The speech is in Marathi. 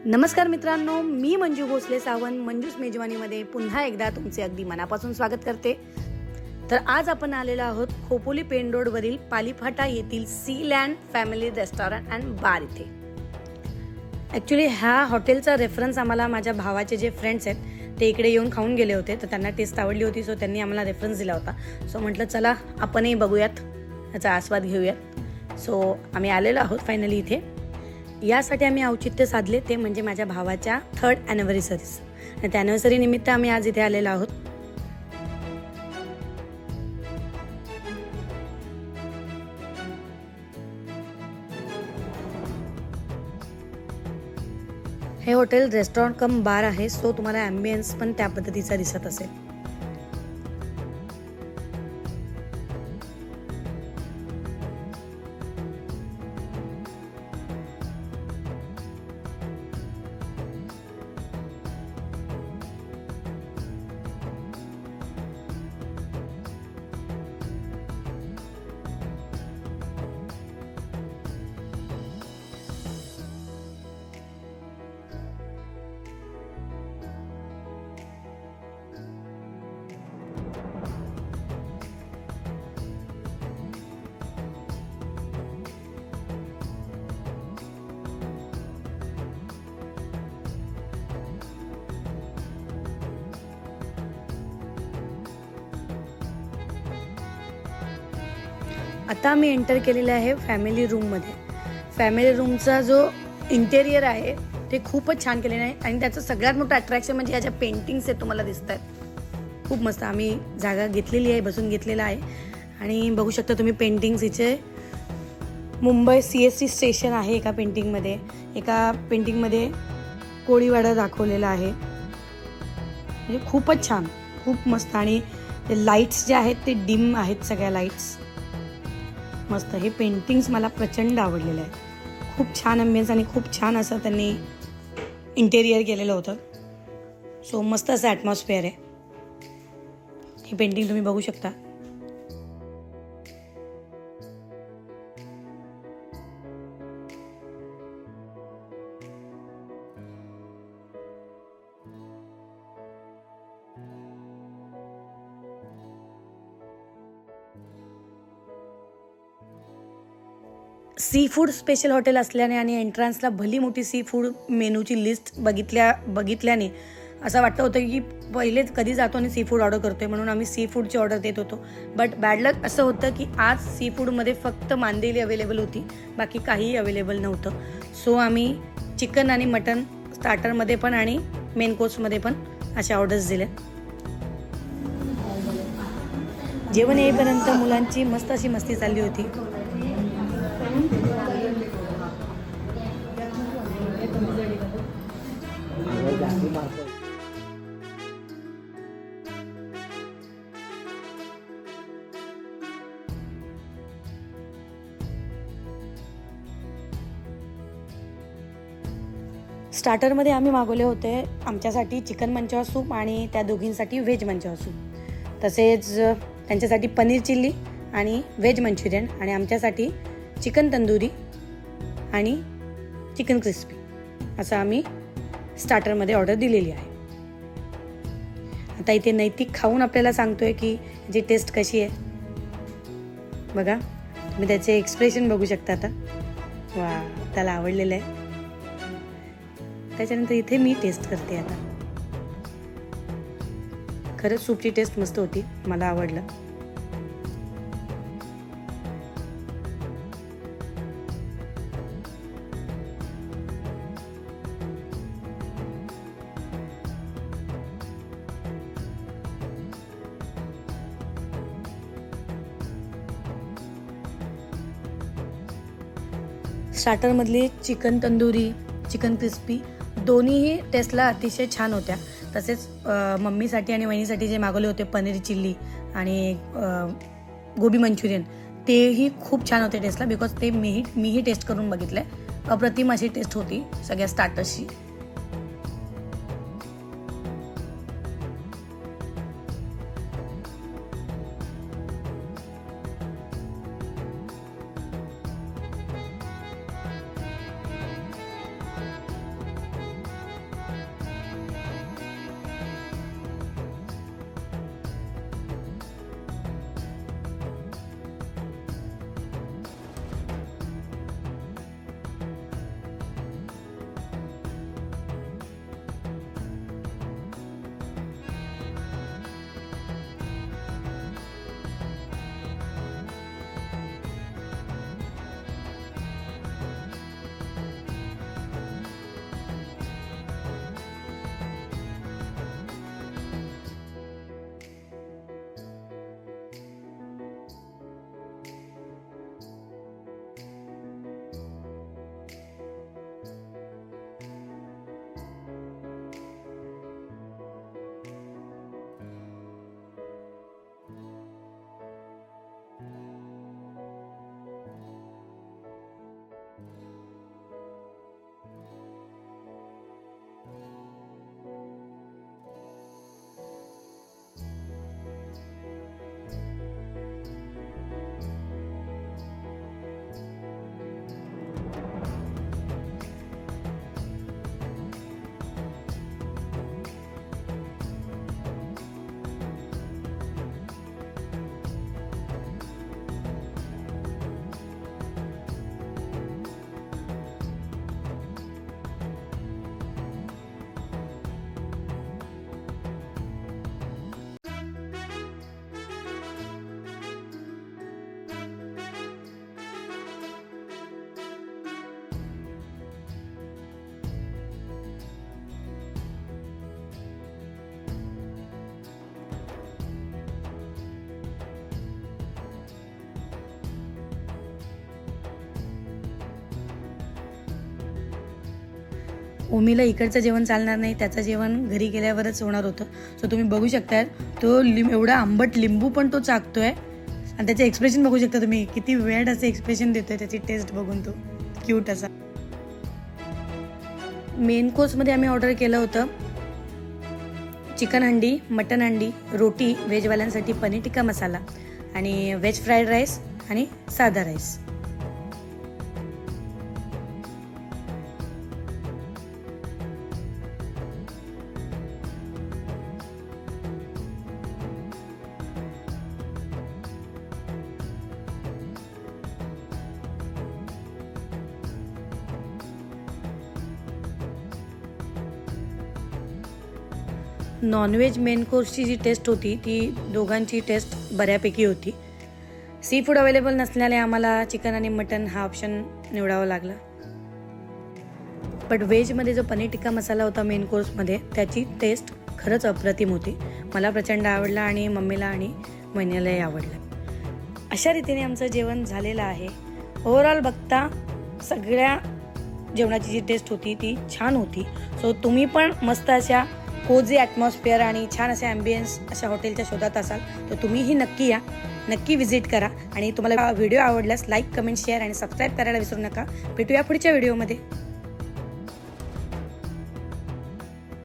नमस्कार मित्रांनो, मी मंजू भोसले सावंत मंजूस मेजवानीमध्ये पुन्हा एकदा तुमचे अगदी मनापासून स्वागत करते। तर आज आपण आलेलो आहोत खोपोली पेन रोडवरील पालीफाटा येथील sea land family restaurant and bar इथे। ॲक्च्युली ह्या हॉटेलचा रेफरन्स आम्हाला माझ्या भावाचे जे फ्रेंड्स आहेत ते इकडे येऊन खाऊन गेले होते, तर त्यांना टेस्ट आवडली होती, सो त्यांनी आम्हाला रेफरन्स दिला होता। सो म्हटलं चला आपणही बघूयात, याचा आस्वाद घेऊयात। सो आम्ही आलेलो आहोत फायनली इथे। यासाठी आम्ही औचित्य साधले ते म्हणजे माझ्या भावाच्या 3rd ॲनिव्हर्सरीज, आणि त्या ॲनिव्हर्सरी निमित्त आम्ही आज इथे आलेलो आहोत। हे हॉटेल रेस्टॉरंट कम बार आहे, सो तुम्हाला ॲम्बियन्स पण त्या पद्धतीचा दिसत असेल। आता आम्ही एंटर केलेला आहे फॅमिली रूममध्ये। फॅमिली रूमचा जो इंटेरियर आहे ते खूपच छान केलेलं आहे, आणि त्याचं सगळ्यात मोठं अट्रॅक्शन म्हणजे याच्या पेंटिंग्स आहेत, तुम्हाला दिसत आहेत खूप मस्त। आम्ही जागा घेतलेली आहे, बसून घेतलेला आहे, आणि बघू शकता तुम्ही पेंटिंग्स इथे। मुंबई CST स्टेशन आहे एका पेंटिंगमध्ये, एका पेंटिंगमध्ये कोळीवाडा दाखवलेला आहे, म्हणजे खूपच छान, खूप मस्त। आणि ते लाईट्स जे आहेत ते डिम आहेत, सगळ्या लाईट्स मस्त। हे पेंटिंग्स मला प्रचंड आवडलेलं आहे, खूप छान अम्बियन्स आणि खूप छान असं त्यांनी इंटेरियर केलेलं होतं। सो मस्त असं ॲटमॉस्फिअर आहे। ही पेंटिंग तुम्ही बघू शकता। सी फूड स्पेशल हॉटेल असल्याने आणि एंट्रन्सला भली मोठी सी फूड मेनूची लिस्ट बघितल्याने असं वाटतं होतं की पहिलेच कधी जातो आणि सी फूड ऑर्डर करतोय, म्हणून आम्ही सी फूडची ऑर्डर देत होतो। बट बॅड लक असं होतं की आज सी फूडमध्ये फक्त मांदेली अवेलेबल होती, बाकी काहीही अवेलेबल नव्हतं। सो आम्ही चिकन आणि मटन स्टार्टरमध्ये पण आणि मेन कोर्समध्ये पण अशा ऑर्डर्स दिल्या। जेवण येईपर्यंत मुलांची मस्त अशी मस्ती चालली होती। स्टार्टरमध्ये आम्ही मागवले होते आमच्यासाठी चिकन मंचाव सूप आणि त्या दोघींसाठी व्हेज मंचाव सूप, तसेच त्यांच्यासाठी पनीर चिल्ली आणि व्हेज मंचुरियन, आणि आमच्यासाठी चिकन तंदुरी आणि चिकन क्रिस्पी असं आम्ही स्टार्टरमध्ये ऑर्डर दिलेली आहे। आता इथे नैतिक खाऊन आपल्याला सांगतोय की जी टेस्ट कशी आहे बघा, तुम्ही त्याचे एक्सप्रेशन बघू शकता। आता वा, त्याला आवडलेलं आहे। त्याच्यानंतर इथे मी टेस्ट करते आता। खरंच सूपची टेस्ट मस्त होती, मला आवडलं। स्टार्टरमधली चिकन तंदुरी, चिकन क्रिस्पी दोन्हीही टेस्टला अतिशय छान होत्या। तसेच मम्मीसाठी आणि वहिनीसाठी जे मागवले होते पनीर चिल्ली आणि गोबी मंचुरियन, तेही खूप छान होते टेस्टला, बिकॉज ते मीही टेस्ट करून बघितलं आहे। अप्रतिम अशी टेस्ट होती सगळ्या स्टार्टर्सची। ओमीला इकडचं जेवण चालणार नाही, त्याचं जेवण घरी गेल्यावरच होणार होतं. सो तुम्ही बघू शकताय तो एवढा आंबट लिंबू पण तो चाकतोय आणि त्याचे एक्सप्रेशन बघू शकता तुम्ही, किती वेळ असं एक्सप्रेशन देतोय त्याची टेस्ट बघून. तो क्यूट असा. मेन कोर्समध्ये आम्ही ऑर्डर केलं होतं चिकन हंडी, मटन हंडी, रोटी, व्हेजवाल्यांसाठी पनीर टिक्का मसाला आणि व्हेज फ्राईड राईस आणि साधा राईस. नॉनव्हेज मेन कोर्सची जी टेस्ट होती ती दोघांची टेस्ट बऱ्यापैकी होती. सी फूड अवेलेबल नसल्याने आम्हाला चिकन आणि मटन हा ऑप्शन निवडावा लागला. बट व्हेजमध्ये जो पनीर टिक्का मसाला होता मेन कोर्समध्ये त्याची टेस्ट खरंच अप्रतिम होती. मला प्रचंड आवडला आणि मम्मीला आणि वहिनीलाही आवडलं. अशा रीतीने आमचं जेवण झालेलं आहे. ओव्हरऑल बघता सगळ्या जेवणाची जी टेस्ट होती ती छान होती. सो तुम्ही पण मस्त अशा कोझी ॲटमॉस्फिअर आणि छान असे ॲम्बियन्स अशा हॉटेलच्या शोधात असाल तर तुम्हीही नक्की या, नक्की व्हिजिट करा. आणि तुम्हाला व्हिडिओ आवडल्यास लाईक, कमेंट, शेअर आणि सबस्क्राईब करायला विसरू नका. भेटूया पुढच्या व्हिडिओमध्ये.